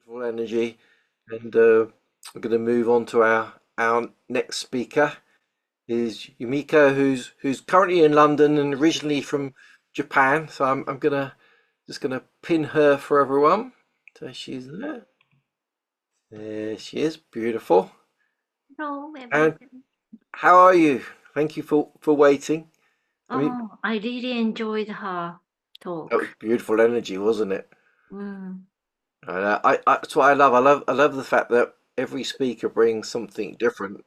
Beautiful energy. And we're going to move on to our next speaker is Yumiko, who's currently in London and originally from Japan. So I'm gonna just gonna pin her for everyone. So she's there. There she is, beautiful. Hello, And everyone. how are you? Thank you for waiting. I mean, Oh, I really enjoyed her that was talk. beautiful energy, wasn't it? Mm, That's what I love. I love the fact that every speaker brings something different.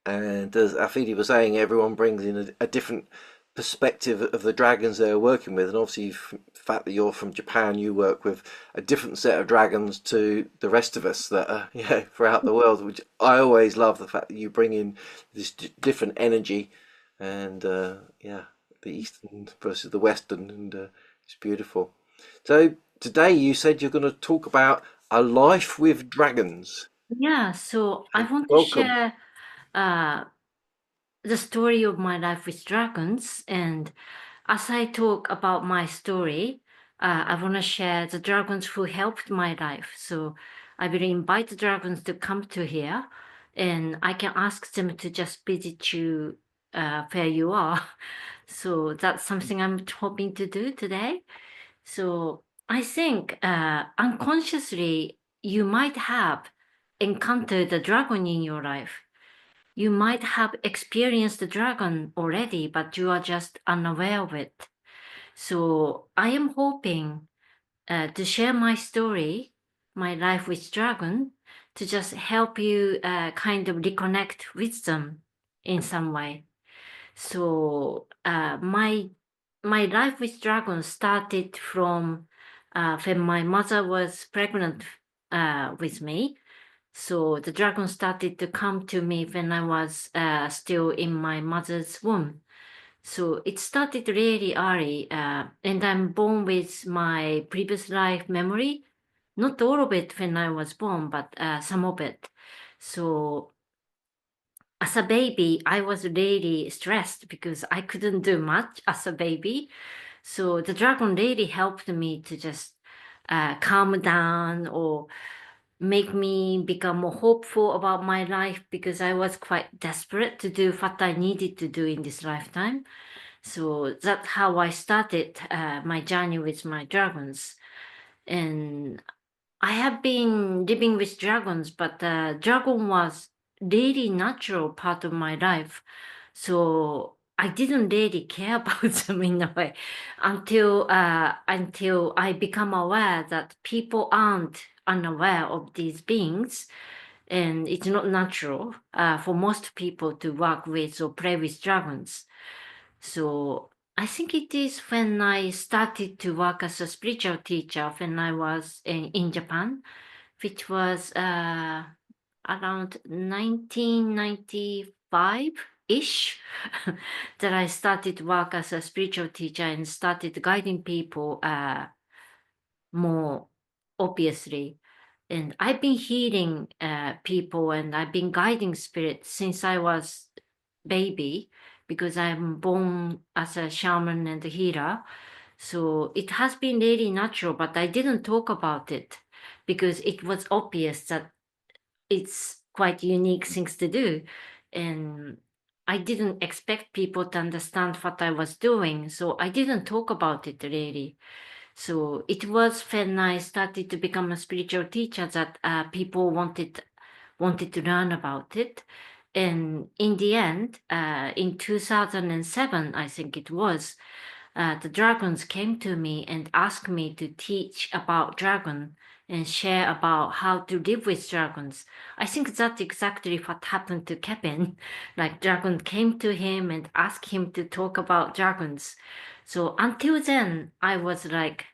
And as Afidi was saying, everyone brings in a different perspective of the dragons they're working with. And obviously, the fact that you're from Japan, you work with a different set of dragons to the rest of us that are, throughout the world. Which I always love the fact that you bring in this different energy, and the Eastern versus the Western, and it's beautiful. So today you said you're going to talk about a life with dragons. yeah, so I want to Welcome. share uh, the story of my life with dragons. And as I talk about my story, I want to share the dragons who helped my life. So I will invite the dragons to come to here, and I can ask them to just visit you where you are. So that's something I'm hoping to do today. So I think unconsciously you might have encountered the dragon in your life. You might have experienced the dragon already, but you are just unaware of it. So I am hoping to share my story, my life with dragon, to just help you kind of reconnect with them in some way. So my life with dragons started from when my mother was pregnant with me. So the dragon started to come to me when I was still in my mother's womb. So it started really early, and I'm born with my previous life memory. Not all of it when I was born, but some of it. So as a baby, I was really stressed because I couldn't do much as a baby. So the dragon really helped me to just calm down or make me become more hopeful about my life because I was quite desperate to do what I needed to do in this lifetime. So that's how I started my journey with my dragons. And I have been living with dragons, but dragon was really natural part of my life. So I didn't really care about them in a way until I become aware that people aren't unaware of these beings, and it's not natural for most people to work with or play with dragons. So I think it is when I started to work as a spiritual teacher when I was in Japan, which was around 1995-ish, that I started work as a spiritual teacher and started guiding people more obviously. And I've been healing people and I've been guiding spirits since I was baby because I'm born as a shaman and a healer. So it has been really natural, but I didn't talk about it because it was obvious that it's quite unique things to do. And I didn't expect people to understand what I was doing. So I didn't talk about it really. So it was when I started to become a spiritual teacher that people wanted to learn about it. And in the end, in 2007, I think it was, the dragons came to me and asked me to teach about dragon and share about how to live with dragons. I think that's exactly what happened to Kevin. Like dragon came to him and asked him to talk about dragons. So until then, I was like,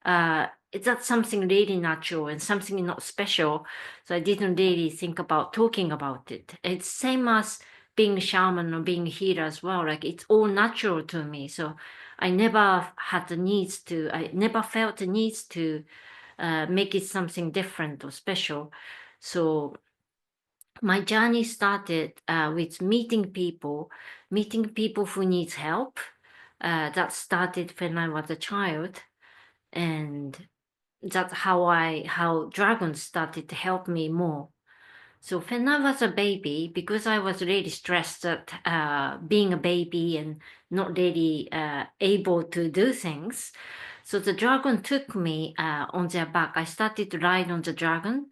that's something really natural and something not special. So I didn't really think about talking about it. It's same as being a shaman or being a healer as well. Like it's all natural to me. So I never had the needs to, I never felt the needs to make it something different or special. So my journey started with meeting people who needs help. That started when I was a child. And that's how dragons started to help me more. So when I was a baby, because I was really stressed at being a baby and not really able to do things, so the dragon took me on their back. I started to ride on the dragon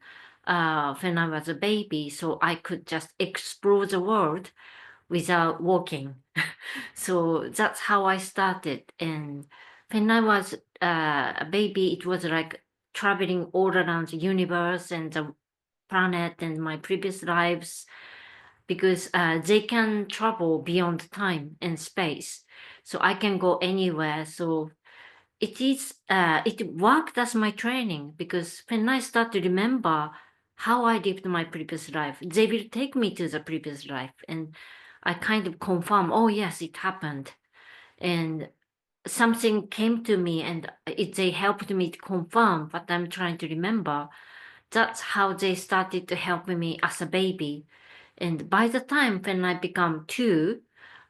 when I was a baby, so I could just explore the world without walking. So that's how I started. And when I was a baby, it was like traveling all around the universe and the planet and my previous lives, because they can travel beyond time and space. So I can go anywhere. So it worked as my training, because when I start to remember how I lived my previous life, they will take me to the previous life, and I kind of confirm, oh yes, it happened. And something came to me, and they helped me to confirm what I'm trying to remember. That's how they started to help me as a baby. And by the time when I become 2,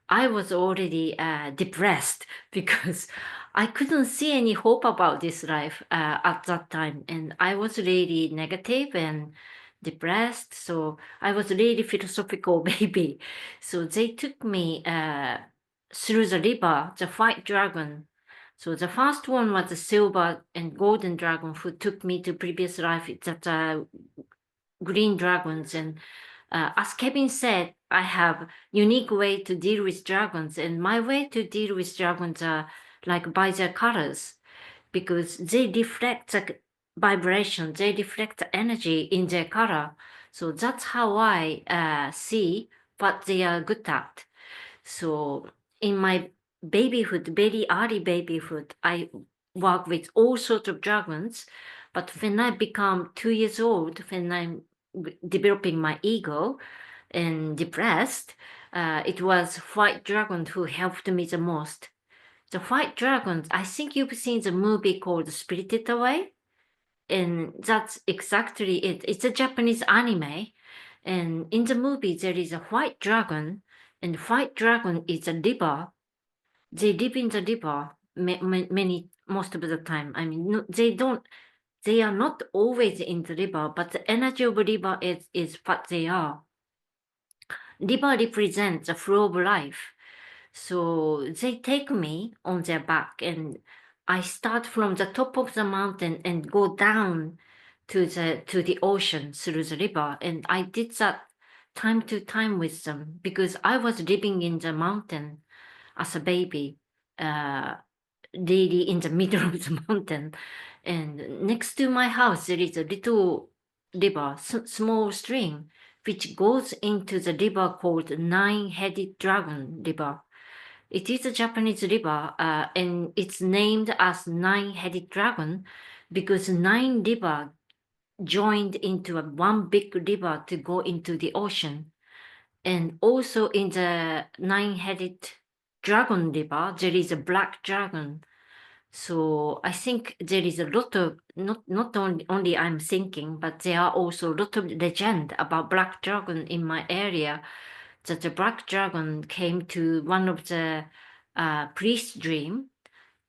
I was already depressed because I couldn't see any hope about this life at that time. And I was really negative and depressed. So I was really philosophical baby. So they took me through the river, the white dragon. So the first one was the silver and golden dragon who took me to previous life. That green dragons. And as Kevin said, I have unique way to deal with dragons, and my way to deal with dragons are like by their colors, because they reflect the vibration, they reflect the energy in their color. So that's how I see what they are good at. So in my babyhood, very early babyhood, I work with all sorts of dragons. But when I become 2 years old, when I'm developing my ego and depressed, it was white dragon who helped me the most. The white dragons, I think you've seen the movie called Spirited Away, and that's exactly it. It's a Japanese anime, and in the movie there is a white dragon, and white dragon is a river. They live in the river many most of the time. I mean, no, they don't. They are not always in the river, but the energy of river is what they are. River represents the flow of life. So they take me on their back, and I start from the top of the mountain and go down to the ocean through the river. And I did that time to time with them, because I was living in the mountain as a baby, uh, really in the middle of the mountain. And next to my house, there is a little river, small stream, which goes into the river called Nine-Headed Dragon River. It is a Japanese river, and it's named as Nine-Headed Dragon because 9 rivers joined into one big river to go into the ocean. And also in the Nine-Headed Dragon River, there is a black dragon. So I think there is a lot of, not only I'm thinking, but there are also a lot of legend about black dragon in my area, that the black dragon came to one of the priest's dream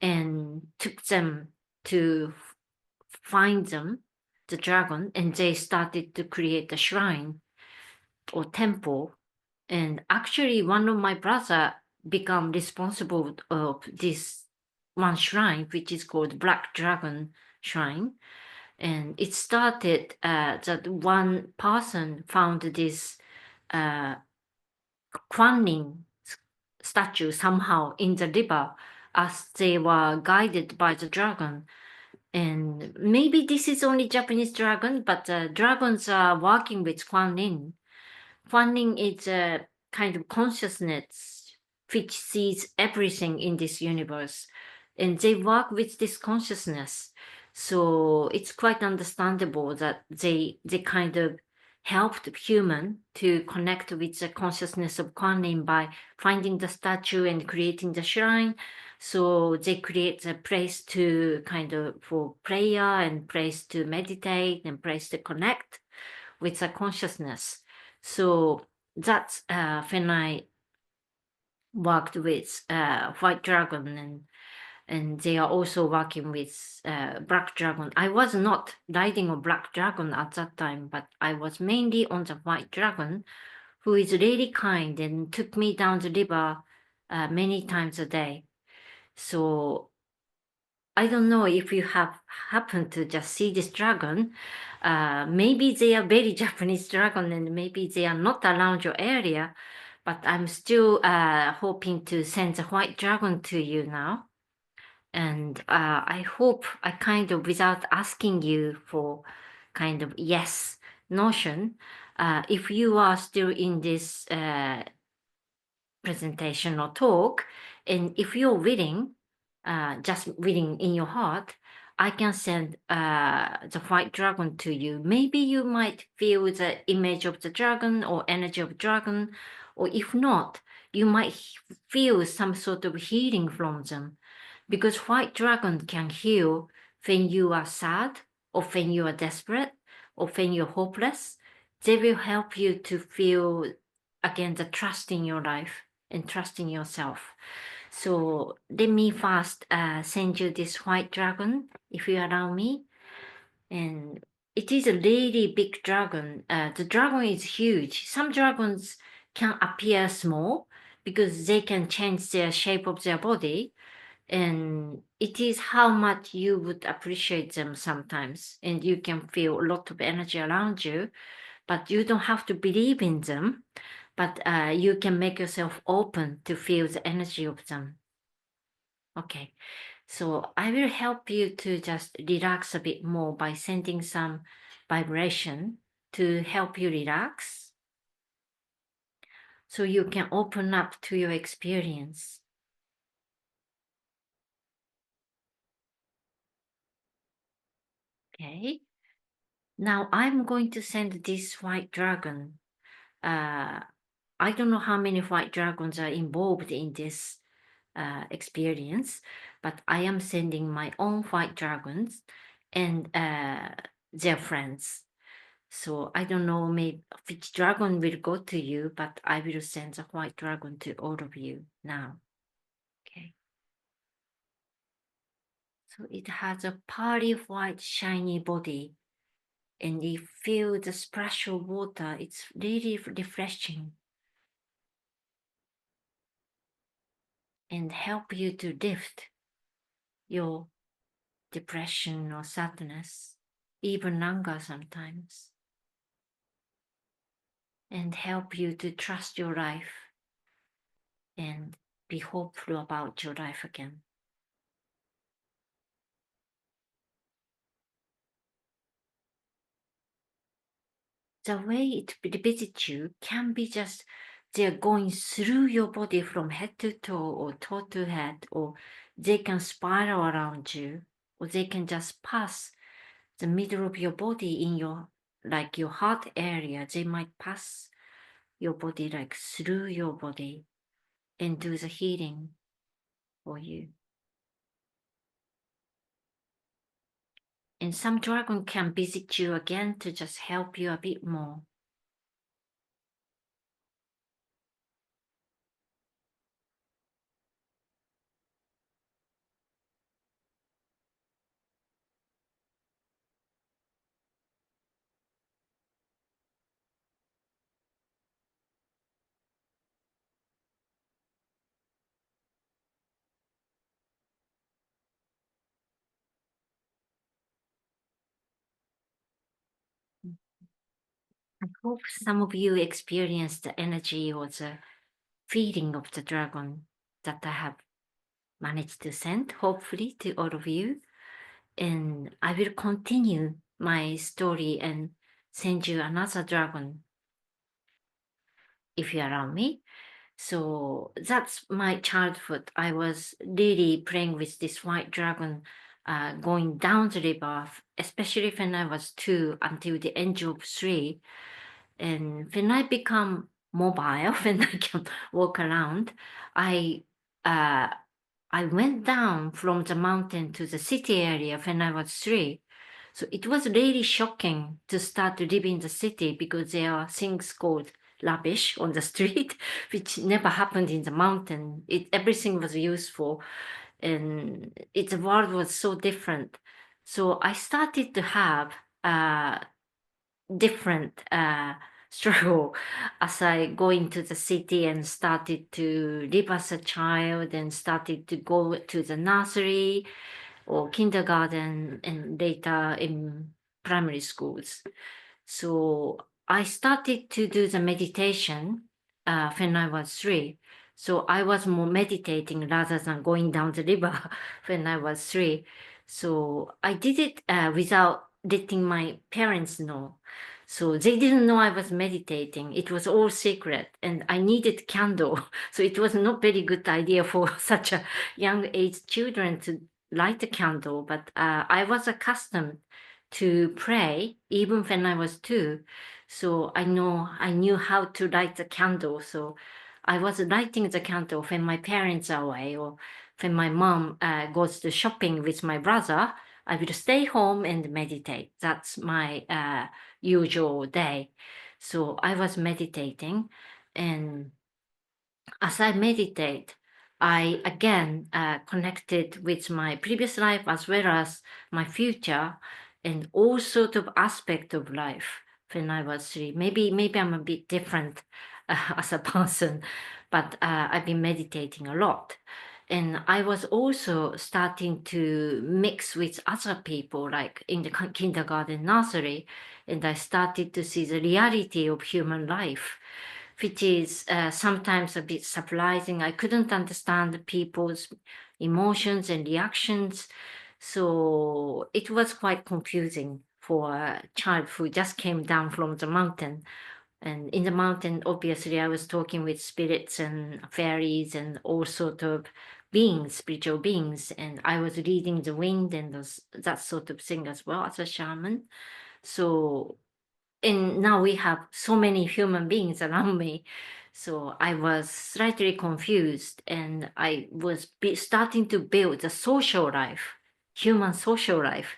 and took them to find them, the dragon, and they started to create a shrine or temple. And actually, one of my brother become responsible of this one shrine, which is called Black Dragon Shrine. And it started that one person found this uh, Kuan statue somehow in the river as they were guided by the dragon. And maybe this is only Japanese dragon, but dragons are working with Kuan Yin. Kuan is a kind of consciousness which sees everything in this universe, and they work with this consciousness. So it's quite understandable that they kind of helped human to connect with the consciousness of Kuan Yin by finding the statue and creating the shrine. So they create a place to kind of for prayer and place to meditate and place to connect with the consciousness. So that's when I worked with White Dragon. And and they are also working with black dragon. I was not riding a black dragon at that time, but I was mainly on the white dragon, who is really kind and took me down the river many times a day. So I don't know if you have happened to just see this dragon. Maybe they are very Japanese dragon and maybe they are not around your area, but I'm still hoping to send the white dragon to you now. And I hope I kind of, without asking you for kind of yes notion, if you are still in this presentation or talk, and if you're willing, just willing in your heart, I can send the white dragon to you. Maybe you might feel the image of the dragon or energy of dragon, or if not, you might feel some sort of healing from them. Because white dragon can heal when you are sad, or when you are desperate, or when you're hopeless. They will help you to feel again the trust in your life and trust in yourself. So let me first send you this white dragon, if you allow me. And it is a really big dragon. The dragon is huge. Some dragons can appear small because they can change their shape of their body. And it is how much you would appreciate them sometimes. And you can feel a lot of energy around you, but you don't have to believe in them, but you can make yourself open to feel the energy of them. Okay, so I will help you to just relax a bit more by sending some vibration to help you relax so you can open up to your experience. Okay, now I'm going to send this white dragon. I don't know how many white dragons are involved in this experience, but I am sending my own white dragons and their friends. So I don't know maybe which dragon will go to you, but I will send the white dragon to all of you now. Okay. So it has a pearly white shiny body, and you feel the splash of water. It's really refreshing and help you to lift your depression or sadness, even anger sometimes, and help you to trust your life and be hopeful about your life again. The way it visits you can be just they're going through your body from head to toe or toe to head, or they can spiral around you, or they can just pass the middle of your body in your, like your heart area. They might pass your body like through your body and do the healing for you. And some dragon can visit you again to just help you a bit more. I hope some of you experience the energy or the feeling of the dragon that I have managed to send, hopefully, to all of you. And I will continue my story and send you another dragon if you allow me. So that's my childhood. I was really playing with this white dragon, going down the river, especially when I was 2 until the age of 3. And when I become mobile, when I can walk around, I uh, I went down from the mountain to the city area when I was 3. So it was really shocking to start to live in the city because there are things called rubbish on the street, which never happened in the mountain. Everything was useful. and the world was so different. So I started to have different struggle as I go into the city and started to live as a child and started to go to the nursery or kindergarten and later in primary schools. So I started to do the meditation when I was 3. So I was more meditating rather than going down the river when I was 3. So I did it without letting my parents know. So they didn't know I was meditating. It was all secret, and I needed candle. So it was not very good idea for such a young age children to light a candle. But I was accustomed to pray even when I was 2. So I knew how to light the candle. So I was lighting the candle when my parents are away or when my mom goes to shopping with my brother. I will stay home and meditate. That's my usual day. So I was meditating, and as I meditate, I again connected with my previous life as well as my future and all sort of aspect of life when I was 3. Maybe I'm a bit different as a person, but I've been meditating a lot. And I was also starting to mix with other people, like in the kindergarten nursery, and I started to see the reality of human life, which is sometimes a bit surprising. I couldn't understand people's emotions and reactions. So it was quite confusing for a child who just came down from the mountain. And in the mountain, obviously, I was talking with spirits and fairies and all sort of beings, spiritual beings. And I was reading the wind and that sort of thing as well as a shaman. So and now we have so many human beings around me. So I was slightly confused, and I was starting to build a social life, human social life.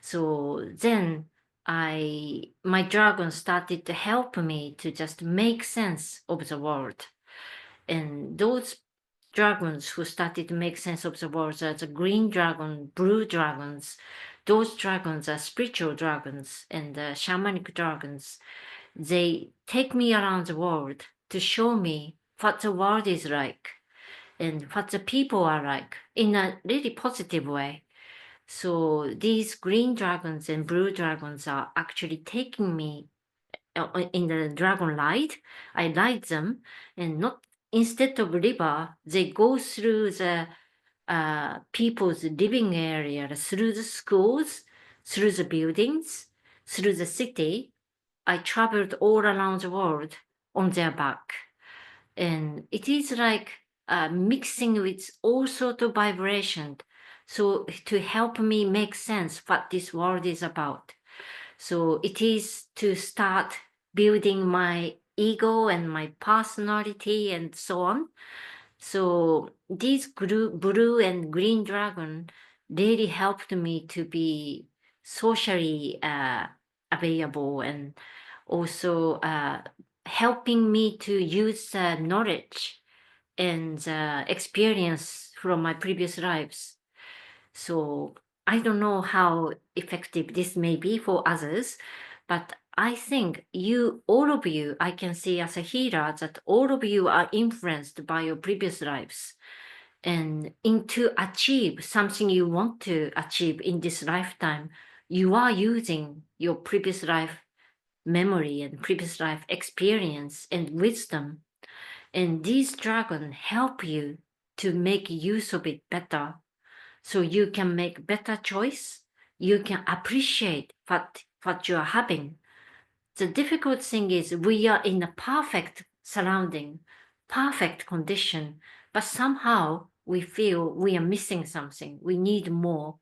So then my dragon started to help me to just make sense of the world. And those dragons who started to make sense of the world are the green dragon, blue dragons. Those dragons are spiritual dragons and the shamanic dragons. They take me around the world to show me what the world is like and what the people are like in a really positive way. So these green dragons and blue dragons are actually taking me in the dragon light. I light them, and not instead of river, they go through the people's living area, through the schools, through the buildings, through the city. I traveled all around the world on their back. And it is like mixing with all sort of vibration. So to help me make sense what this world is about. So it is to start building my ego and my personality and so on. So these blue and green dragon really helped me to be socially available and also helping me to use the knowledge and the experience from my previous lives. So I don't know how effective this may be for others, but I think all of you, I can see as a healer that all of you are influenced by your previous lives. And to achieve something you want to achieve in this lifetime, you are using your previous life memory and previous life experience and wisdom. And these dragons help you to make use of it better so you can make better choice. You can appreciate what you are having. The difficult thing is we are in a perfect surrounding, perfect condition, but somehow we feel we are missing something. We need more,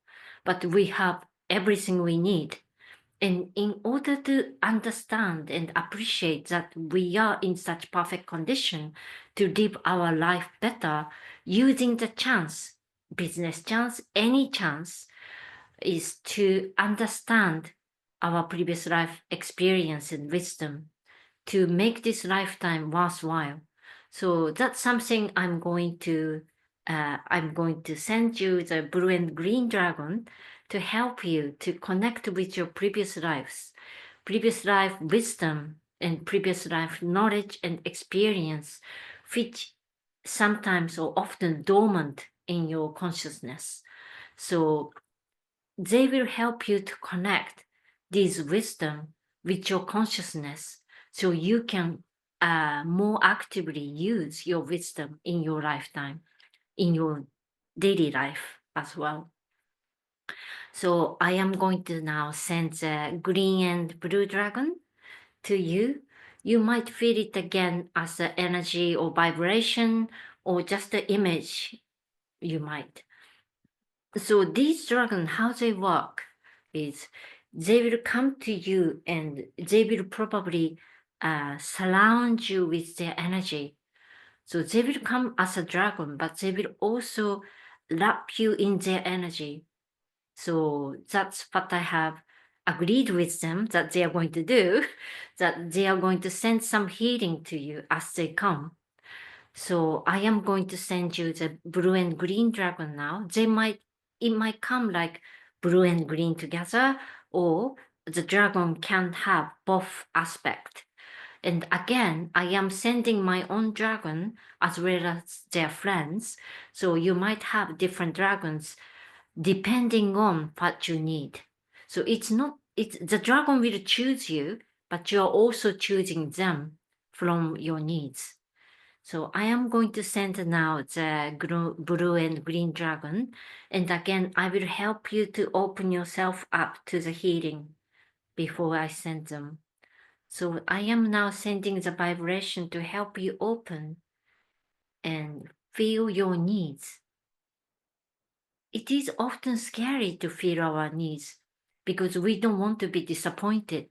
but we have everything we need. And in order to understand and appreciate that we are in such perfect condition to live our life better, using the chance, business chance, any chance, is to understand our previous life experience and wisdom to make this lifetime worthwhile. So that's something I'm going to I'm going to send you the blue and green dragon to help you to connect with your previous lives, previous life wisdom, and previous life knowledge and experience, which sometimes or often dormant in your consciousness. So they will help you to connect this wisdom with your consciousness so you can more actively use your wisdom in your lifetime, in your daily life as well. So I am going to now send the green and blue dragon to you. You might feel it again as an energy or vibration or just an image, you might. So these dragons, how they work is they will come to you and they will probably surround you with their energy. So they will come as a dragon, but they will also wrap you in their energy. So that's what I have agreed with them that they are going to do, that they are going to send some healing to you as they come. So I am going to send you the blue and green dragon now. It might come like blue and green together, or the dragon can have both aspect. And again, I am sending my own dragon as well as their friends. So you might have different dragons depending on what you need. So it's the dragon will choose you, but you're also choosing them from your needs. So I am going to send now the blue and green dragon. And again, I will help you to open yourself up to the healing before I send them. So I am now sending the vibration to help you open and feel your needs. It is often scary to feel our needs because we don't want to be disappointed.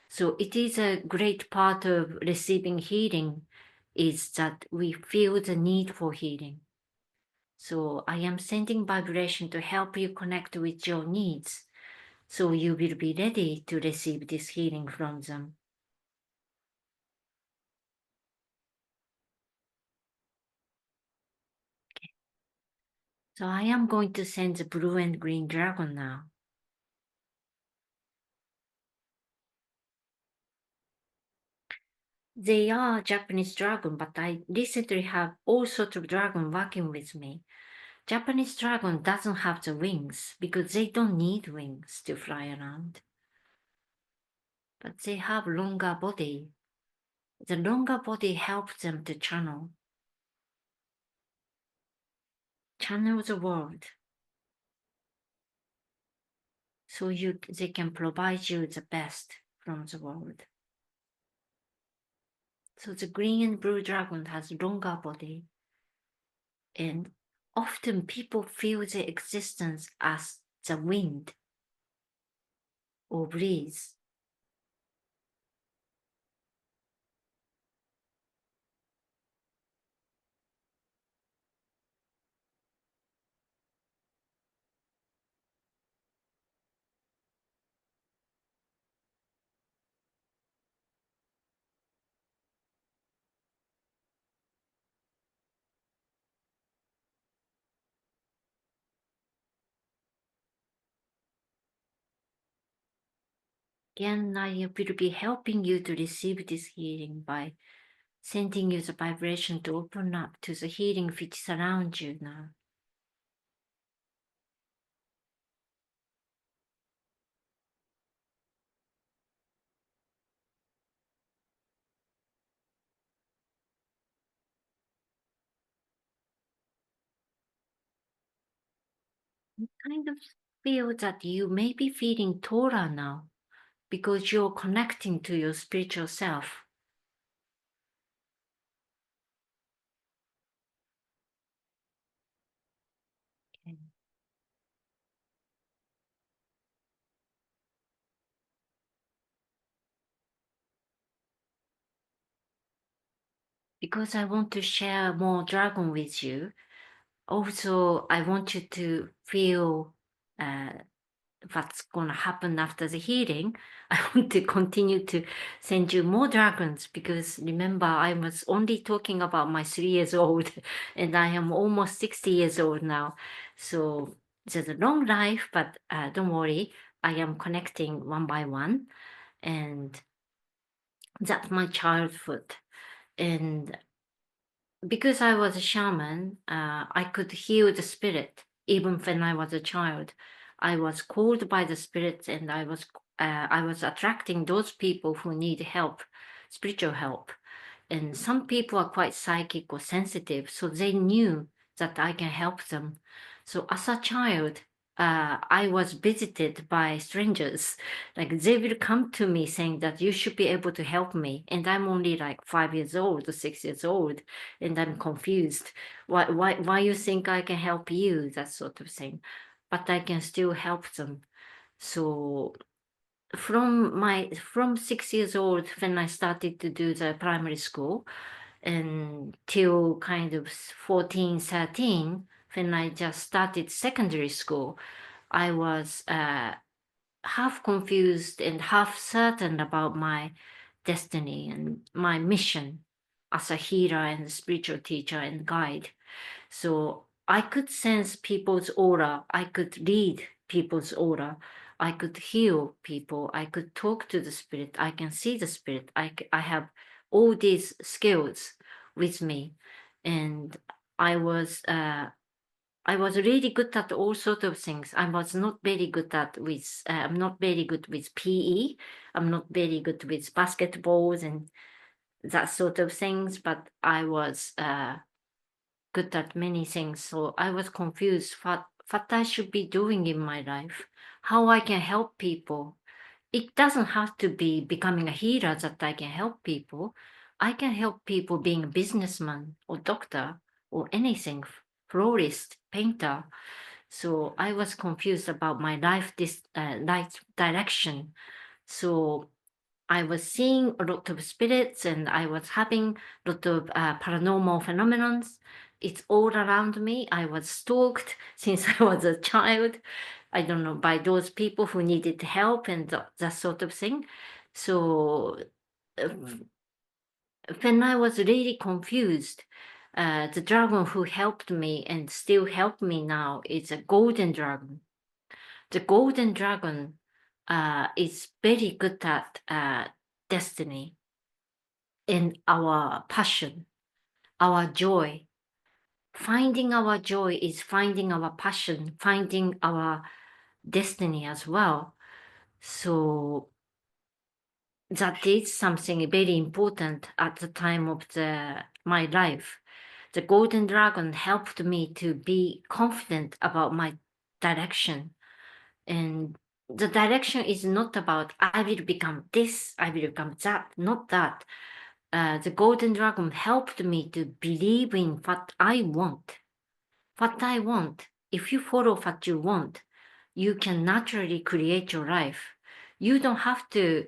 So it is a great part of receiving healing is that we feel the need for healing. So I am sending vibration to help you connect with your needs. So you will be ready to receive this healing from them. So I am going to send the blue and green dragon now. They are Japanese dragon, but I recently have all sorts of dragon working with me. Japanese dragon doesn't have the wings because they don't need wings to fly around. But they have longer body. The longer body helps them to channel the world. So they can provide you the best from the world. So the green and blue dragon has longer body, and often people feel their existence as the wind or breeze. Again, I will be helping you to receive this healing by sending you the vibration to open up to the healing which surrounds you now. You kind of feel that you may be feeling taller now because you're connecting to your spiritual self. Okay. Because I want to share more dragon with you. Also, I want you to feel what's going to happen after the healing, I want to continue to send you more dragons, because remember, I was only talking about my 3 years old and I am almost 60 years old now. So there's a long life, but don't worry, I am connecting one by one. And that's my childhood. And because I was a shaman, I could heal the spirit even when I was a child. I was called by the spirits, and I was attracting those people who need help, spiritual help. And some people are quite psychic or sensitive, so they knew that I can help them. So as a child, I was visited by strangers. Like they will come to me saying that you should be able to help me. And I'm only like 5 years old or 6 years old, and I'm confused. Why you think I can help you? That sort of thing. But I can still help them. So from 6 years old, when I started to do the primary school, and till kind of 14, 13, when I just started secondary school, I was half confused and half certain about my destiny and my mission as a healer and spiritual teacher and guide. So I could sense people's aura. I could read people's aura. I could heal people. I could talk to the spirit. I can see the spirit. I have all these skills with me. And I was uh, I was really good at all sort of things. I was not very good at with I'm not very good with PE. I'm not very good with basketballs and that sort of things, but I was good at many things. So I was confused what I should be doing in my life, how I can help people. It doesn't have to be becoming a healer that I can help people. I can help people being a businessman or doctor or anything, florist, painter. So I was confused about my life direction. So I was seeing a lot of spirits, and I was having a lot of paranormal phenomena. It's all around me. I was stalked since I was a child. I don't know, by those people who needed help and that sort of thing. So uh, when I was really confused, the dragon who helped me and still help me now is a golden dragon. The golden dragon is very good at destiny and our passion, our joy. Finding our joy is finding our passion, finding our destiny as well. So that is something very important at the time of my life. The golden dragon helped me to be confident about my direction. And the direction is not about I will become this, I will become that, not that. The golden dragon helped me to believe in what I want. What I want. If you follow what you want, you can naturally create your life. You don't have to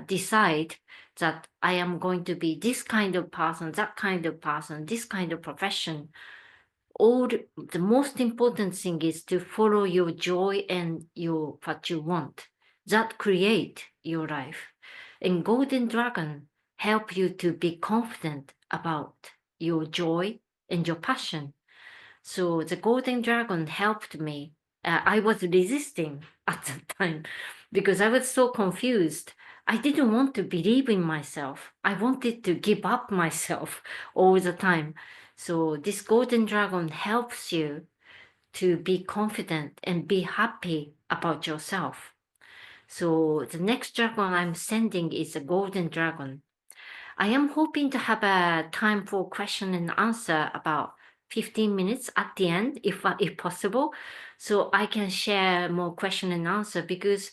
decide that I am going to be this kind of person, that kind of person, this kind of profession. All the most important thing is to follow your joy and your what you want. That create your life. And golden dragon help you to be confident about your joy and your passion. So the golden dragon helped me. I was resisting at the time because I was so confused. I didn't want to believe in myself. I wanted to give up myself all the time. So this golden dragon helps you to be confident and be happy about yourself. So the next dragon I'm sending is a golden dragon. I am hoping to have a time for question and answer about 15 minutes at the end, if possible, so I can share more question and answer because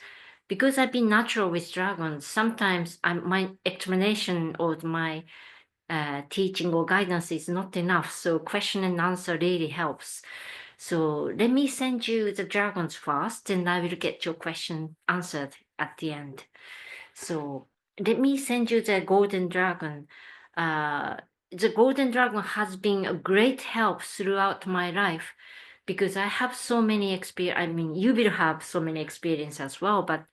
I've been natural with dragons. Sometimes my explanation or my teaching or guidance is not enough, so question and answer really helps. So let me send you the dragons first, and I will get your question answered at the end. So let me send you the golden dragon. The golden dragon has been a great help throughout my life because I have so many experience. I mean, you will have so many experience as well, but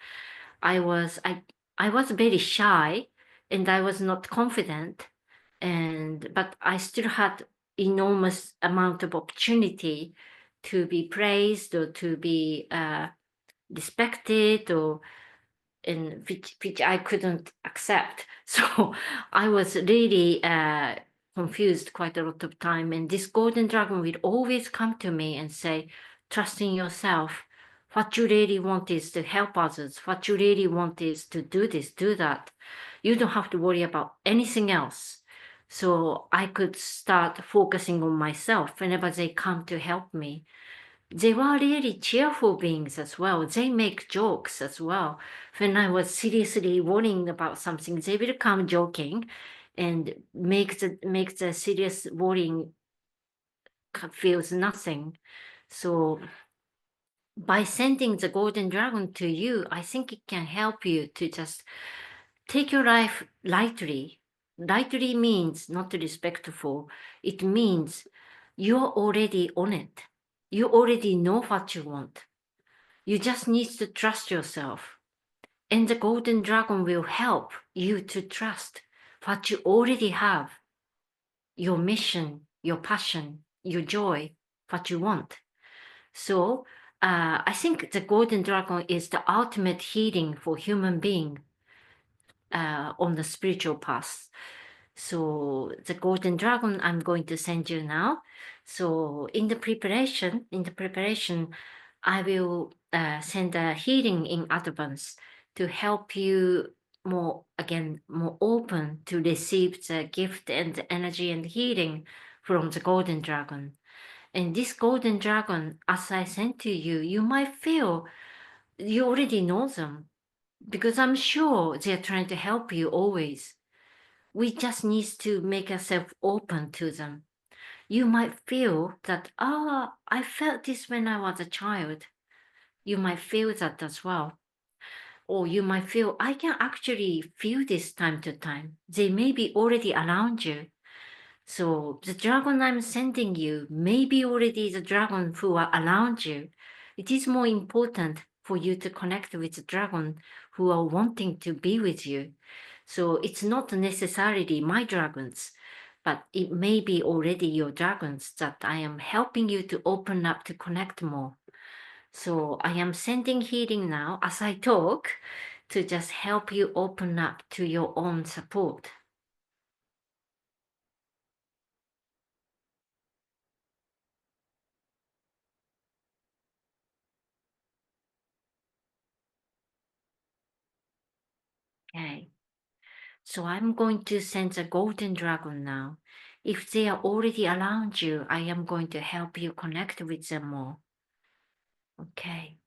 I was I I was very shy and I was not confident, and but I still had enormous amount of opportunity to be praised or to be respected, or and which I couldn't accept. So I was really confused quite a lot of time. And this golden dragon will always come to me and say, "Trust in yourself. What you really want is to help others. What you really want is to do this, do that. You don't have to worry about anything else." So I could start focusing on myself whenever they come to help me. They were really cheerful beings as well. They make jokes as well. When I was seriously worrying about something, they will come joking and make the serious worrying feels nothing. So by sending the golden dragon to you, I think it can help you to just take your life lightly. Lightly means not respectful. It means you're already on it. You already know what you want. You just need to trust yourself. And the golden dragon will help you to trust what you already have, your mission, your passion, your joy, what you want. So I think the golden dragon is the ultimate healing for human being on the spiritual path. So the golden dragon I'm going to send you now. So in the preparation, I will send a healing in advance to help you more open to receive the gift and the energy and healing from the golden dragon. And this golden dragon, as I sent to you, you might feel you already know them, because I'm sure they're trying to help you always. We just need to make ourselves open to them. You might feel that, I felt this when I was a child. You might feel that as well. Or you might feel, I can actually feel this time to time. They may be already around you. So the dragon I'm sending you may be already the dragon who are around you. It is more important for you to connect with the dragon who are wanting to be with you. So it's not necessarily my dragons, but it may be already your dragons that I am helping you to open up to connect more. So I am sending healing now as I talk to just help you open up to your own support. Okay. So I'm going to send a golden dragon now. If they are already around you, I am going to help you connect with them more. Okay.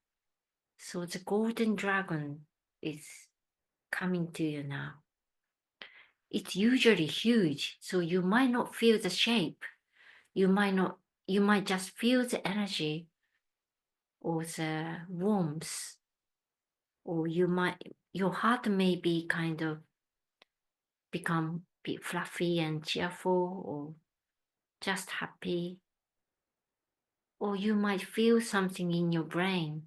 So the golden dragon is coming to you now. It's usually huge, so you might not feel the shape. You might not, you might just feel the energy or the warmth, or your heart may be kind of become a bit fluffy and cheerful, or just happy. Or you might feel something in your brain.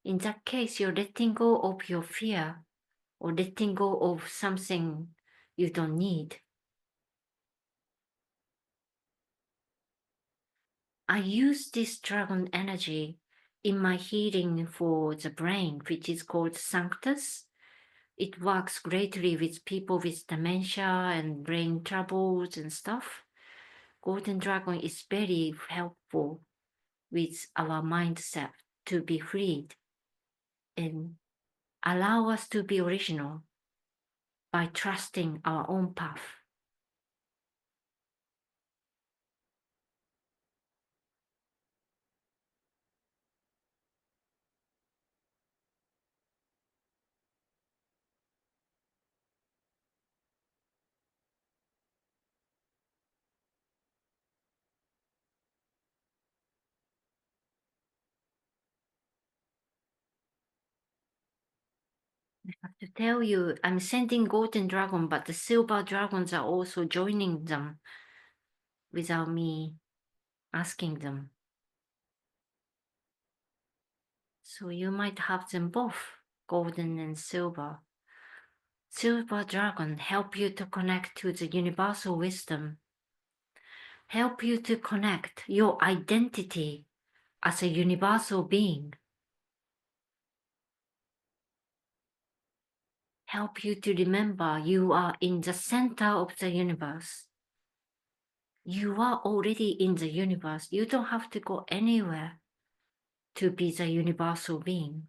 In that case, you're letting go of your fear or letting go of something you don't need. I use this dragon energy in my healing for the brain, which is called Sanctus. It works greatly with people with dementia and brain troubles and stuff. Golden Dragon is very helpful with our mindset to be freed and allow us to be original by trusting our own path. To tell you, I'm sending golden dragon, but the silver dragons are also joining them without me asking them. So you might have them both, golden and silver. Silver dragon help you to connect to the universal wisdom, help you to connect your identity as a universal being, help you to remember you are in the center of the universe. You are already in the universe. You don't have to go anywhere to be the universal being.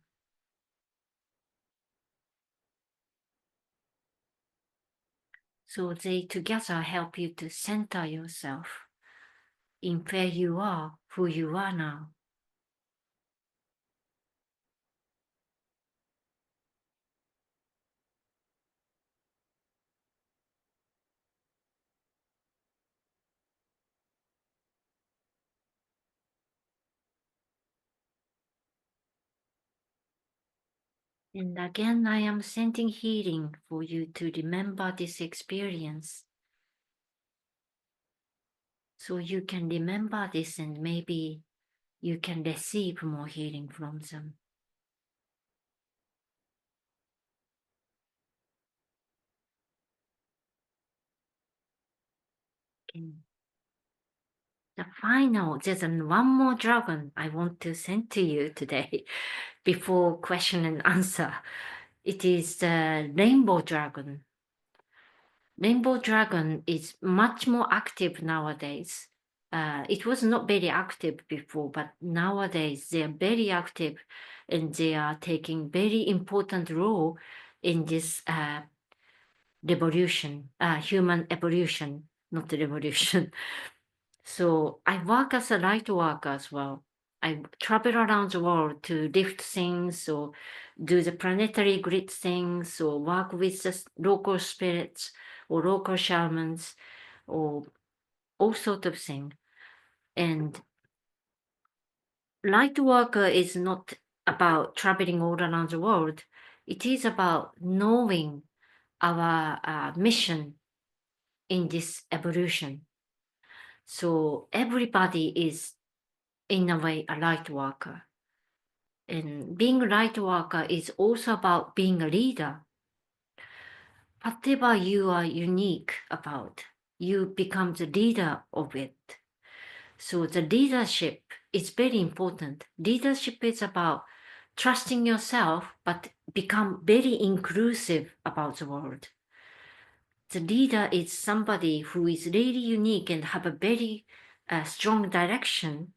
So they together help you to center yourself in where you are, who you are now. And again, I am sending healing for you to remember this experience. So you can remember this and maybe you can receive more healing from them. And the final, there's one more dragon I want to send to you today before question and answer. It is the rainbow dragon. Rainbow dragon is much more active nowadays. It was not very active before, but nowadays they are very active and they are taking very important role in this revolution, human evolution, not revolution. So I work as a light worker as well. I travel around the world to lift things or do the planetary grid things or work with the local spirits or local shamans or all sort of things. And light worker is not about traveling all around the world. It is about knowing our mission in this evolution. So everybody is in a way a light worker. And being a light worker is also about being a leader. Whatever you are unique about, you become the leader of it. So the leadership is very important. Leadership is about trusting yourself, but become very inclusive about the world. The leader is somebody who is really unique and have a very strong direction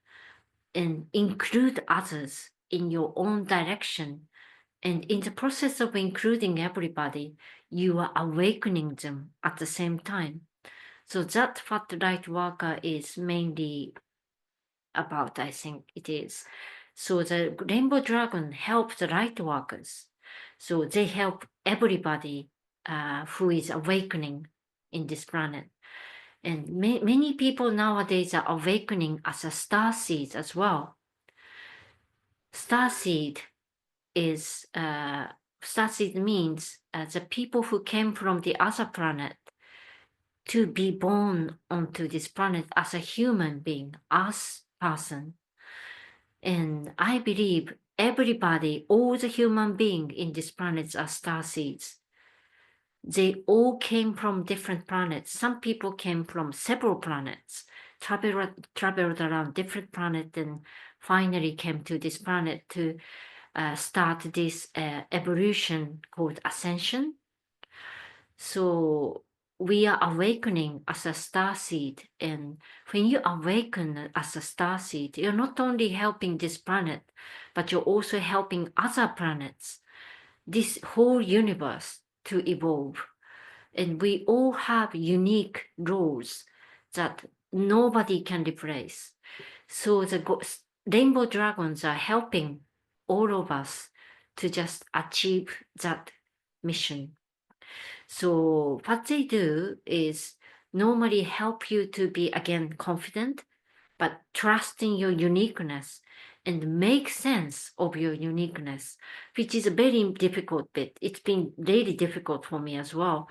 and include others in your own direction. And in the process of including everybody, you are awakening them at the same time. So that's what the light worker is mainly about, I think it is. So the rainbow dragon helps the light workers. So they help everybody who is awakening in this planet. And many people nowadays are awakening as a star seed as well. Starseed is starseed means the people who came from the other planet to be born onto this planet as a human being, as person. And I believe everybody, all the human beings in this planet are starseeds. They all came from different planets. Some people came from several planets, traveled around different planets, and finally came to this planet to start this evolution called ascension. So we are awakening as a star seed, and when you awaken as a star seed, you're not only helping this planet, but you're also helping other planets, this whole universe to evolve. And we all have unique roles that nobody can replace. So the rainbow dragons are helping all of us to just achieve that mission. So what they do is normally help you to be again confident, but trust in your uniqueness and make sense of your uniqueness, which is a very difficult bit. It's been really difficult for me as well,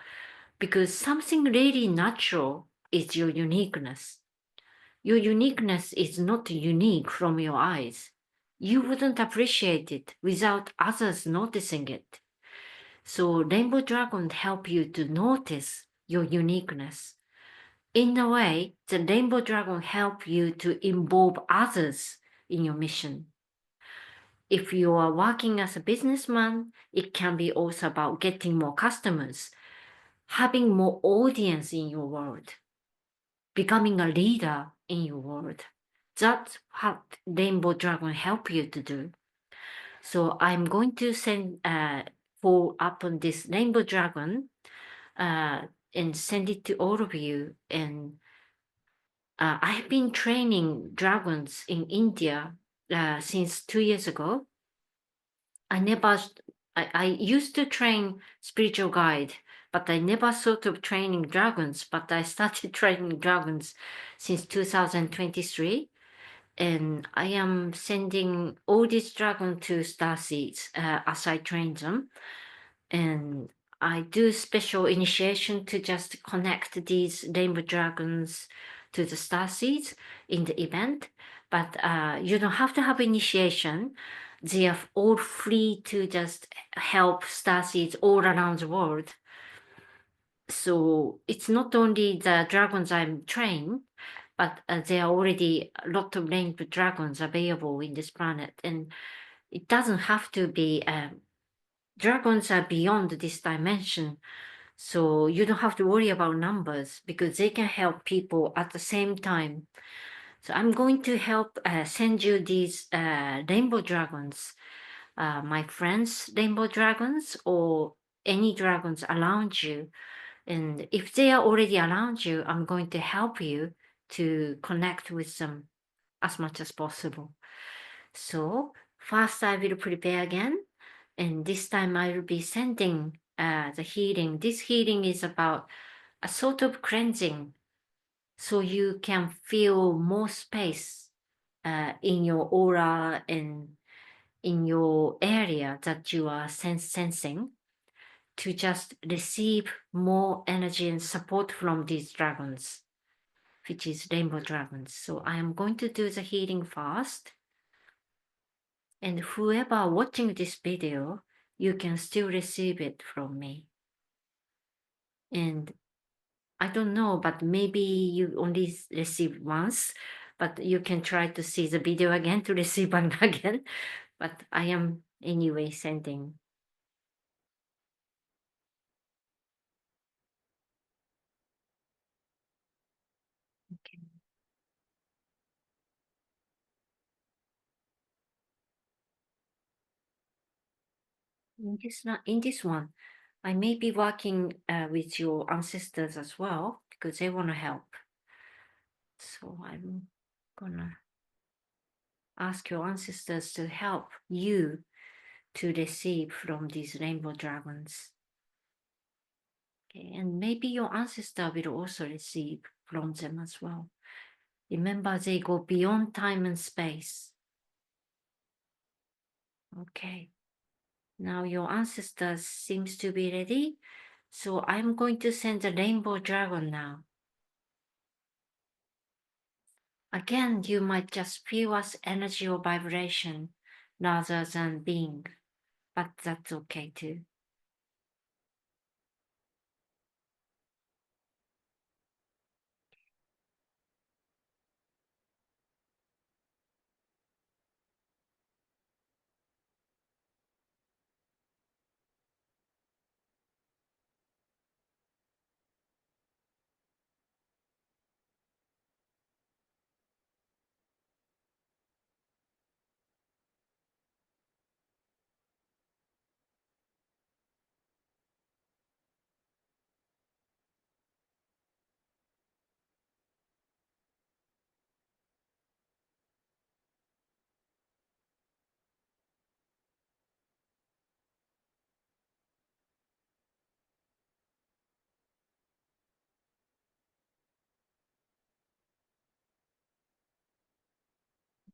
because something really natural is your uniqueness. Your uniqueness is not unique from your eyes. you wouldn't appreciate it without others noticing it. So Rainbow Dragon help you to notice your uniqueness. In a way, the Rainbow Dragon help you to involve others in your mission. If you are working as a businessman, it can be also about getting more customers, having more audience in your world, becoming a leader in your world. That's what Rainbow Dragon help you to do. So I'm going to send pull up on this Rainbow Dragon and send it to all of you. And I've been training dragons in India since 2 years ago. I never, I used to train spiritual guide, but I never thought of training dragons. But I started training dragons since 2023. And I am sending all these dragons to Starseeds as I train them. And I do special initiation to just connect these rainbow dragons to the Starseeds in the event. But you don't have to have initiation. They are all free to just help Starseeds all around the world. So it's not only the dragons I'm trained, but there are already a lot of rainbow dragons available in this planet. And it doesn't have to be, dragons are beyond this dimension. So you don't have to worry about numbers because they can help people at the same time. So I'm going to help send you these rainbow dragons, my friends' rainbow dragons, or any dragons around you. And if they are already around you, I'm going to help you to connect with them as much as possible. So first I will prepare again. And this time I will be sending the healing. This healing is about a sort of cleansing so you can feel more space in your aura and in your area that you are sensing to just receive more energy and support from these dragons, which is rainbow dragons. So I am going to do the healing first. And whoever watching this video, you can still receive it from me. And I don't know, but maybe you only receive once, but you can try to see the video again to receive one again. But I am anyway sending. Okay. In this one, I may be working with your ancestors as well because they want to help. So I'm gonna ask your ancestors to help you to receive from these rainbow dragons. Okay, and maybe your ancestor will also receive from them as well. Remember, they go beyond time and space. Okay, now your ancestors seems to be ready. So I'm going to send the rainbow dragon now. Again, you might just feel as energy or vibration rather than being, but that's okay too.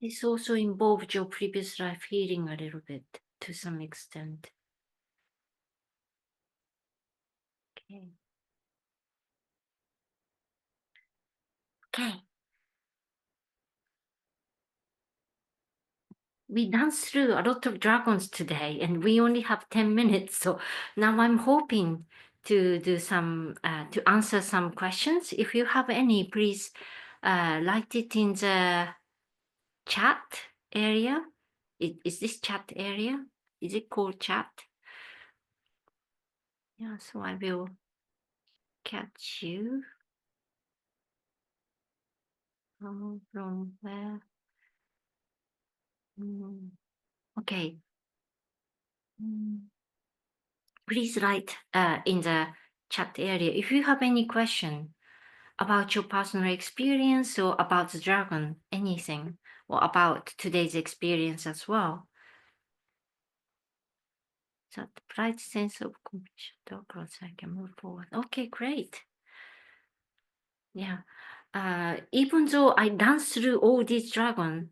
This also involved your previous life healing a little bit to some extent. Okay. Okay. we danced through a lot of dragons today, and we only have 10 minutes. So now I'm hoping to do some, to answer some questions. If you have any, please write it in the chat area. Is this chat area? Is it called chat? Yeah, so I will catch you. From where? Okay. Please write in the chat area if you have any question about your personal experience or about the dragon, anything, or about today's experience as well. That bright sense of completion, across, I can move forward. Okay, great. Yeah. Even though I dance through all these dragons,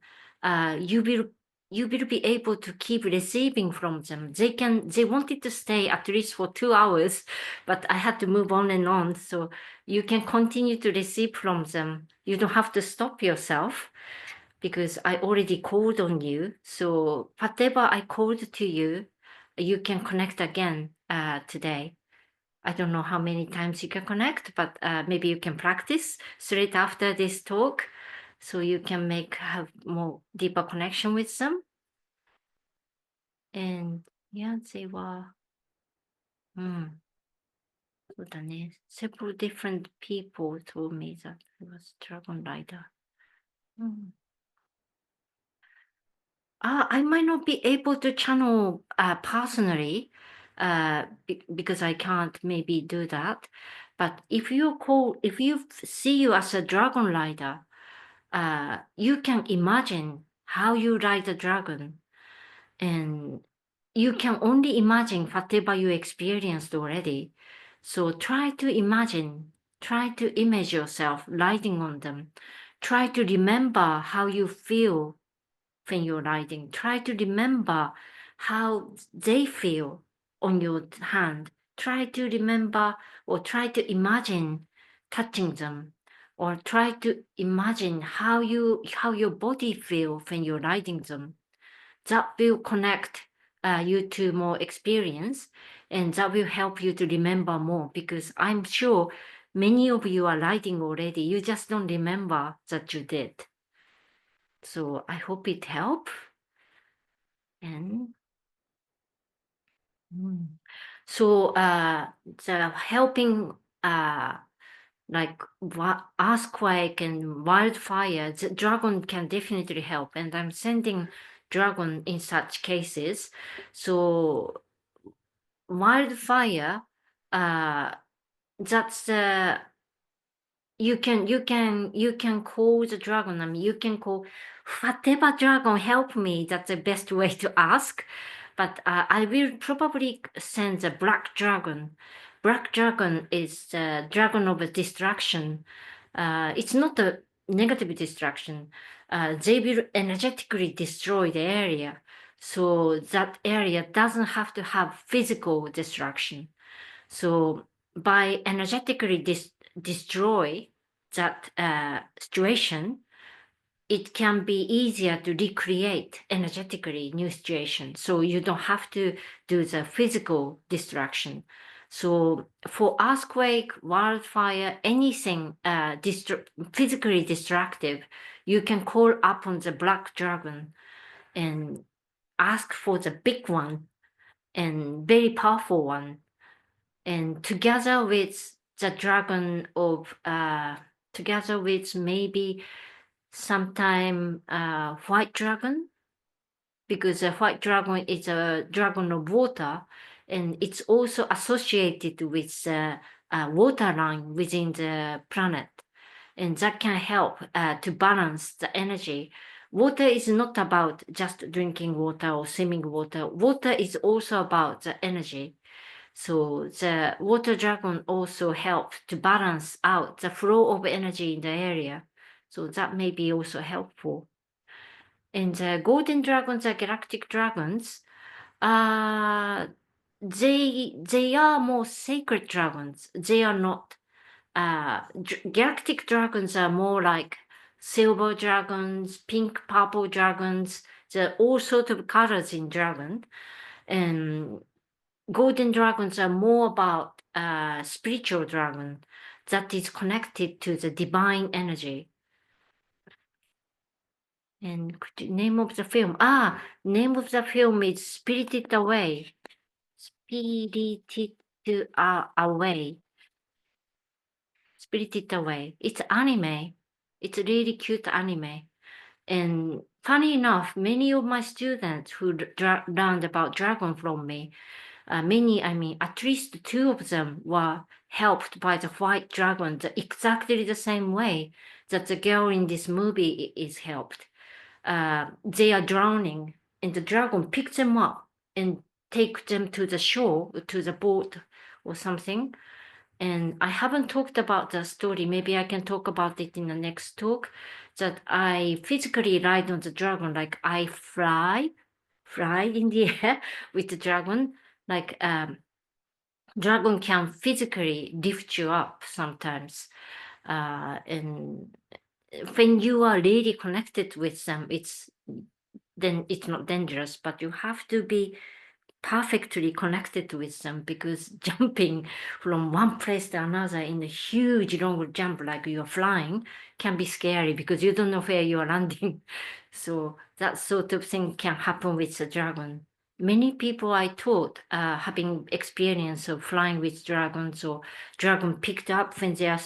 you will be able to keep receiving from them. They wanted to stay at least for 2 hours, but I had to move on and on. So you can continue to receive from them. You don't have to stop yourself because I already called on you. So whatever I called to you, you can connect again today. I don't know how many times you can connect, but maybe you can practice straight after this talk so you can have more deeper connection with them. And yeah, they were, そうだね. Several different people told me that it was Dragon Rider. I might not be able to channel personally because I can't maybe do that. But if you see you as a dragon rider, you can imagine how you ride a dragon, and you can only imagine whatever you experienced already. So try to image yourself riding on them. Try to remember how you feel when you're riding. Try to remember how they feel on your hand. Try to remember or try to imagine touching them, or try to imagine how your body feels when you're riding them. That will connect you to more experience, and that will help you to remember more, because I'm sure many of you are riding already. You just don't remember that you did. So I hope it helped. And so the helping like earthquake and wildfire, the dragon can definitely help, and I'm sending dragon in such cases. So wildfire, that's the you can call the dragon. I mean, you can call whatever dragon help me. That's the best way to ask. But I will probably send the black dragon. Black dragon is the dragon of destruction. It's not a negative destruction. They will energetically destroy the area, so that area doesn't have to have physical destruction. So by energetically destroy that situation, it can be easier to recreate energetically new situation. So you don't have to do the physical destruction. So for earthquake, wildfire, anything physically destructive, you can call upon the black dragon and ask for the big one and very powerful one. And together with the dragon of together with maybe sometime white dragon, because a white dragon is a dragon of water, and it's also associated with the water line within the planet, and that can help to balance the energy. Water is not about just drinking water or swimming water. Water is also about the energy. So the water dragon also helps to balance out the flow of energy in the area. So that may be also helpful. And the golden dragons, the galactic dragons, they are more sacred dragons. They are not galactic dragons are more like silver dragons, pink, purple dragons. There are all sorts of colors in dragon, and golden dragons are more about spiritual dragon that is connected to the divine energy. And name of the film? Name of the film is Spirited Away. Spirited Away. Spirited Away. It's anime. It's a really cute anime. And funny enough, many of my students who learned about dragon from me, at least 2 of them were helped by the white dragon exactly the same way that the girl in this movie is helped. They are drowning, and the dragon picks them up and take them to the shore, to the boat or something. And I haven't talked about the story. Maybe I can talk about it in the next talk. That I physically ride on the dragon, like I fly in the air with the dragon. Like dragon can physically lift you up sometimes. And when you are really connected with them, then it's not dangerous, but you have to be perfectly connected with them, because jumping from one place to another in a huge long jump like you're flying can be scary because you don't know where you're landing. So that sort of thing can happen with the dragon. Many people I taught having experience of flying with dragons, or dragon picked up when they are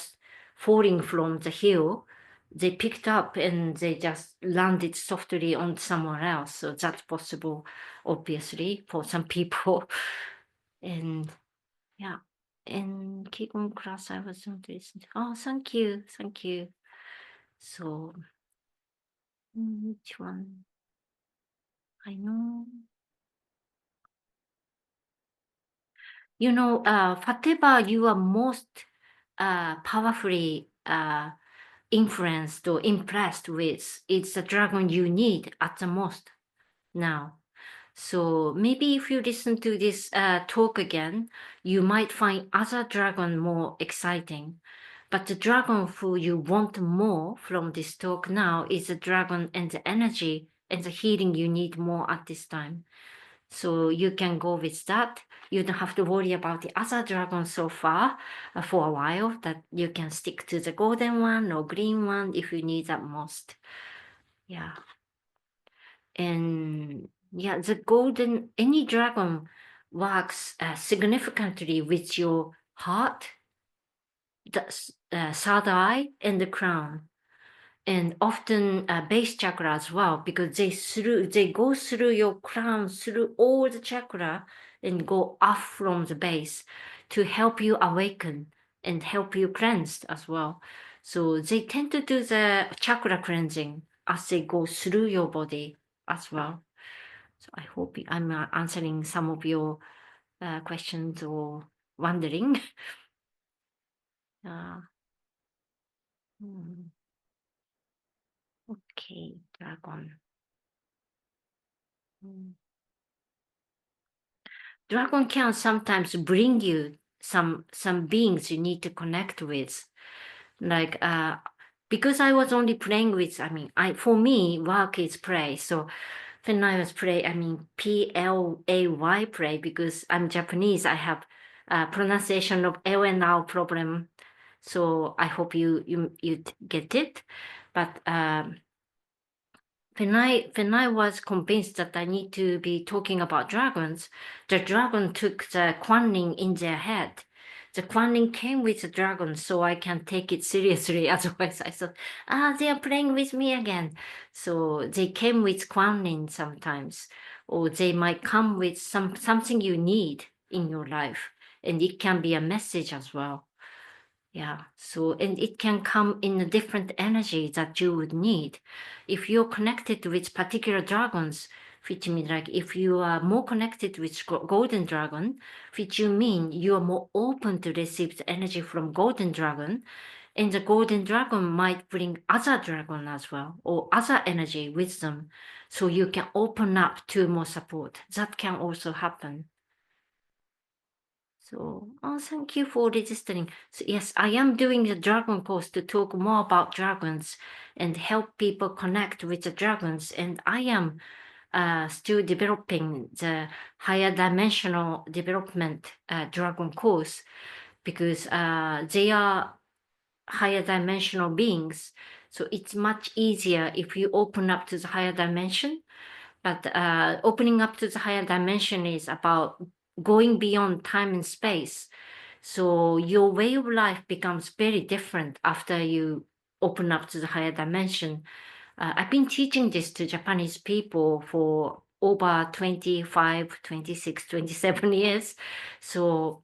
falling from the hill, they picked up and they just landed softly on somewhere else. So that's possible, obviously, for some people. And yeah, and Kikon class, I was not listening. Oh, thank you, thank you. So, which one? I know. You know, whatever you are most powerfully influenced or impressed with, it's the dragon you need at the most now. So maybe if you listen to this talk again, you might find other dragon more exciting. But the dragon who you want more from this talk now is the dragon and the energy and the healing you need more at this time. So you can go with that. You don't have to worry about the other dragon so far for a while, that you can stick to the golden one or green one if you need that most. Yeah. And yeah, the golden, any dragon works significantly with your heart, the third eye, and the crown, and often base chakra as well, because they go through your crown, through all the chakra, and go up from the base to help you awaken and help you cleanse as well. So they tend to do the chakra cleansing as they go through your body as well. So I hope I'm answering some of your questions or wondering. uh, hmm, okay, dragon. Hmm. Dragon can sometimes bring you some beings you need to connect with, like because I was only playing with. For me, work is play. So when I was play, PLAY play, because I'm Japanese. I have pronunciation of L and R problem. So I hope you get it. But when I was convinced that I need to be talking about dragons, the dragon took the Kuan in their head. The Kuan came with the dragon, so I can take it seriously. Otherwise, I thought, they are playing with me again. So they came with Kuan sometimes, or they might come with something you need in your life, and it can be a message as well. Yeah, so, and it can come in a different energy that you would need. If you're connected with particular dragons, which means like if you are more connected with golden dragon, which you mean you are more open to receive the energy from golden dragon, and the golden dragon might bring other dragon as well, or other energy with them, so you can open up to more support. That can also happen. So, thank you for registering. So, yes, I am doing the dragon course to talk more about dragons and help people connect with the dragons. And I am still developing the higher dimensional development dragon course, because they are higher dimensional beings. So it's much easier if you open up to the higher dimension. But opening up to the higher dimension is about going beyond time and space. So your way of life becomes very different after you open up to the higher dimension. I've been teaching this to Japanese people for over 25, 26, 27 years. So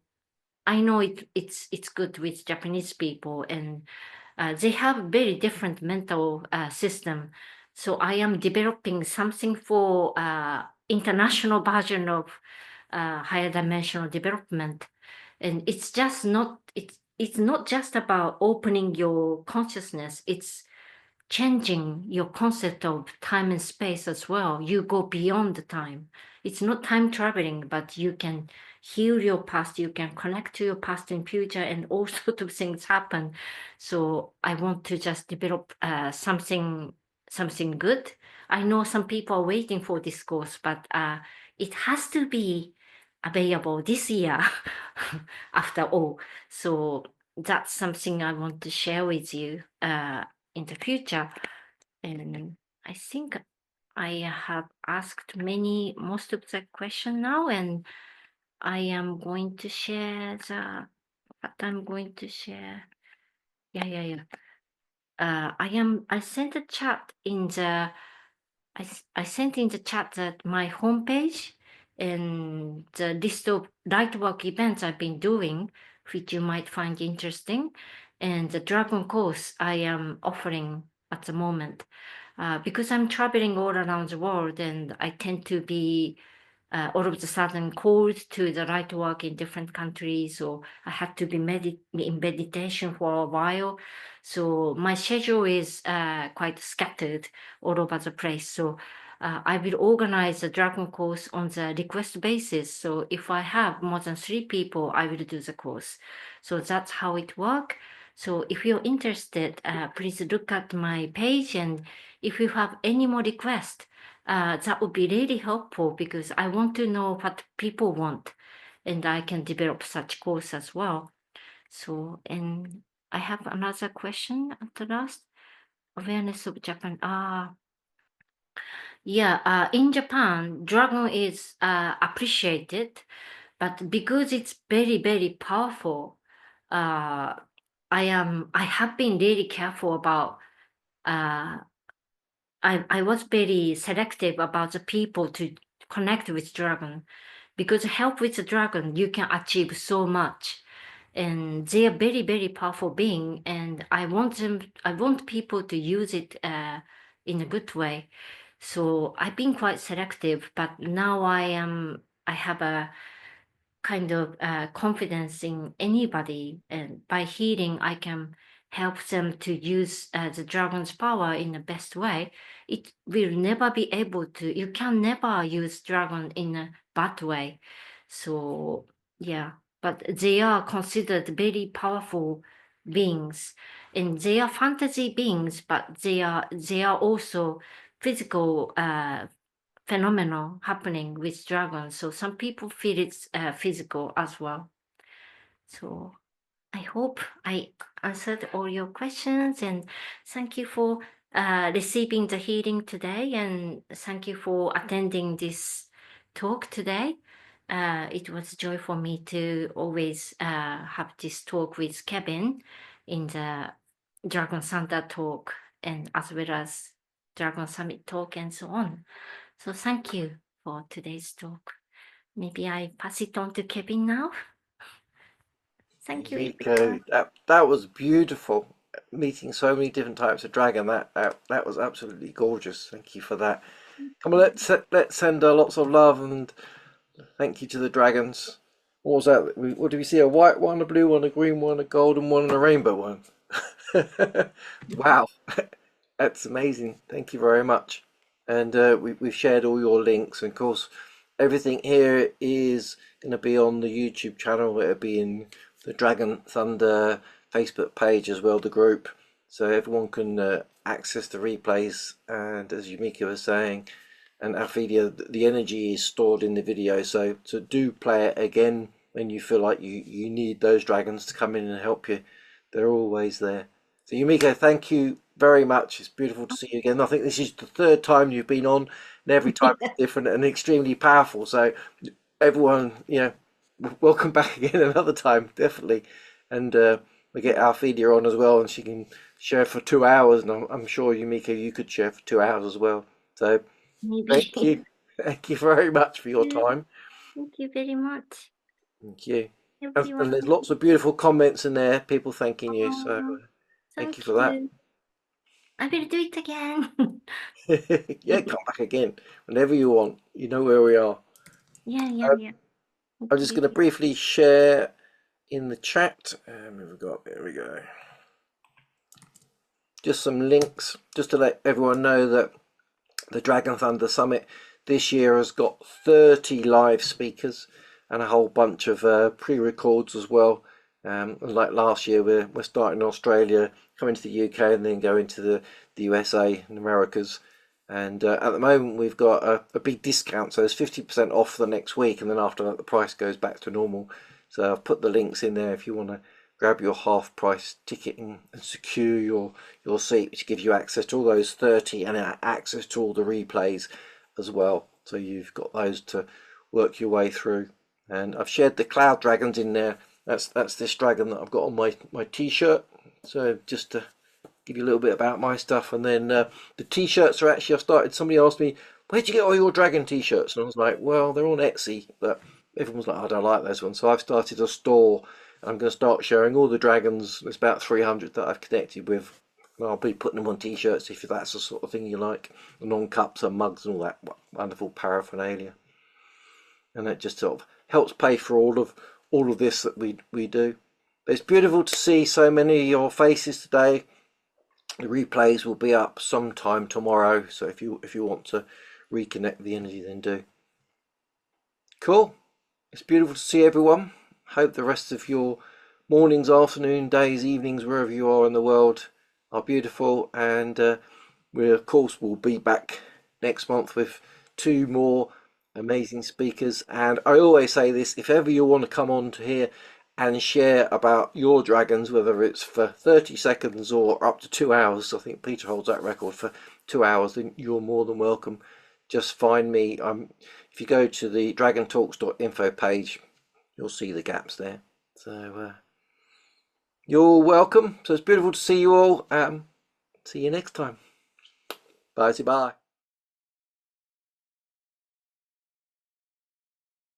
I know it's good with Japanese people, and they have very different mental system. So I am developing something for international version of higher dimensional development, and it's not just about opening your consciousness. It's changing your concept of time and space as well. You go beyond the time. It's not time traveling, but you can heal your past, you can connect to your past and future, and all sorts of things happen. So I want to just develop something good. I know some people are waiting for this course, but it has to be available this year after all. So that's something I want to share with you in the future. And I think I have asked most of the question now, and I am going to share what I'm going to share. Yeah. I sent a chat in the, I sent in the chat that my homepage and the list of Lightwork events I've been doing, which you might find interesting, and the Dragon course I am offering at the moment. Because I'm traveling all around the world, and I tend to be all of a sudden called to the right work in different countries, or I had to be in meditation for a while. So my schedule is quite scattered all over the place. So I will organize the Dragon course on the request basis. So if I have more than 3 people, I will do the course. So that's how it works. So if you're interested, please look at my page, and if you have any more requests, that would be really helpful, because I want to know what people want, and I can develop such course as well. So, and I have another question at the last. Awareness of Japan. Yeah, in Japan, dragon is appreciated, but because it's very, very powerful, uh, I have been really careful about uh, I was very selective about the people to connect with dragon, because help with the dragon you can achieve so much, and they are very, very powerful being, and I want people to use it in a good way. So I've been quite selective, but now I have a kind of confidence in anybody, and by healing I can help them to use the dragon's power in the best way. It will never be able to, you can never use dragon in a bad way. So yeah, but they are considered very powerful beings, and they are fantasy beings, but they are also physical phenomenon happening with dragons. So some people feel it's physical as well. So I hope I answered all your questions, and thank you for receiving the healing today, and thank you for attending this talk today. It was a joy for me to always have this talk with Kevin in the Dragon Thunder talk, and as well as Dragon Summit talk and so on. So thank you for today's talk. Maybe I pass it on to Kevin now. Thank you, Yumiko, everyone. that was beautiful. Meeting so many different types of dragon. That was absolutely gorgeous. Thank you for that. Come on, let's send lots of love and thank you to the dragons. What was that? What did we see? A white one, a blue one, a green one, a golden one, and a rainbow one. Wow, that's amazing. Thank you very much. And we've shared all your links, and of course, everything here is going to be on the YouTube channel. It'll be in the Dragon Thunder Facebook page as well, the group, so everyone can access the replays. And as Yumiko was saying, and Ophelia, the energy is stored in the video, so do play it again when you feel like you need those dragons to come in and help you. They're always there. So Yumiko, thank you very much. It's beautiful to see you again. I think this is the third time you've been on, and every time it's different and extremely powerful. So everyone, welcome back again another time, definitely. And we get Alphedia on as well, and she can share for 2 hours. And I'm sure Yumiko, you could share for 2 hours as well. So thank Maybe. you, thank you very much for your Yeah, time. thank you very much, Thank you. And there's everyone. lots of beautiful comments in there, people thanking you. So Oh, thank you thank for that. you. I will do it again. Yeah, come back again whenever you want. You know where we are. Yeah, yeah, Uh, yeah. I'm just going Okay. to briefly share in the chat. We've got, there we go. Just some links, just to let everyone know that the Dragon Thunder Summit this year has got 30 live speakers and a whole bunch of pre-records as well. Like last year, we're starting in Australia, coming to the UK, and then going to the USA and Americas. And at the moment, we've got a big discount, so there's 50% off the next week, and then after that, the price goes back to normal. So I've put the links in there if you want to grab your half price ticket and secure your seat, which gives you access to all those 30 and access to all the replays as well. So you've got those to work your way through. And I've shared the cloud dragons in there. That's this dragon that I've got on my t-shirt. So just to give you a little bit about my stuff. And then the t-shirts are actually, I've started, somebody asked me, where'd you get all your dragon t-shirts? And I was like, well, they're on Etsy, but everyone's like, I don't like those ones. So I've started a store. I'm going to start sharing all the dragons. There's about 300 that I've connected with. And I'll be putting them on t-shirts if that's the sort of thing you like. And on cups and mugs and all that wonderful paraphernalia. And it just sort of helps pay for all of this that we do. But it's beautiful to see so many of your faces today. The replays will be up sometime tomorrow, so if you want to reconnect the energy, then do. Cool. It's beautiful to see everyone. Hope the rest of your mornings, afternoon, days, evenings, wherever you are in the world, are beautiful. And we of course will be back next month with 2 more amazing speakers. And I always say this: if ever you want to come on to here and share about your dragons, whether it's for 30 seconds or up to 2 hours, I think Peter holds that record for 2 hours, then you're more than welcome. Just find me. If you go to the dragontalks.info page, you'll see the gaps there. So you're welcome. So it's beautiful to see you all. See you next time. Bye. Bye.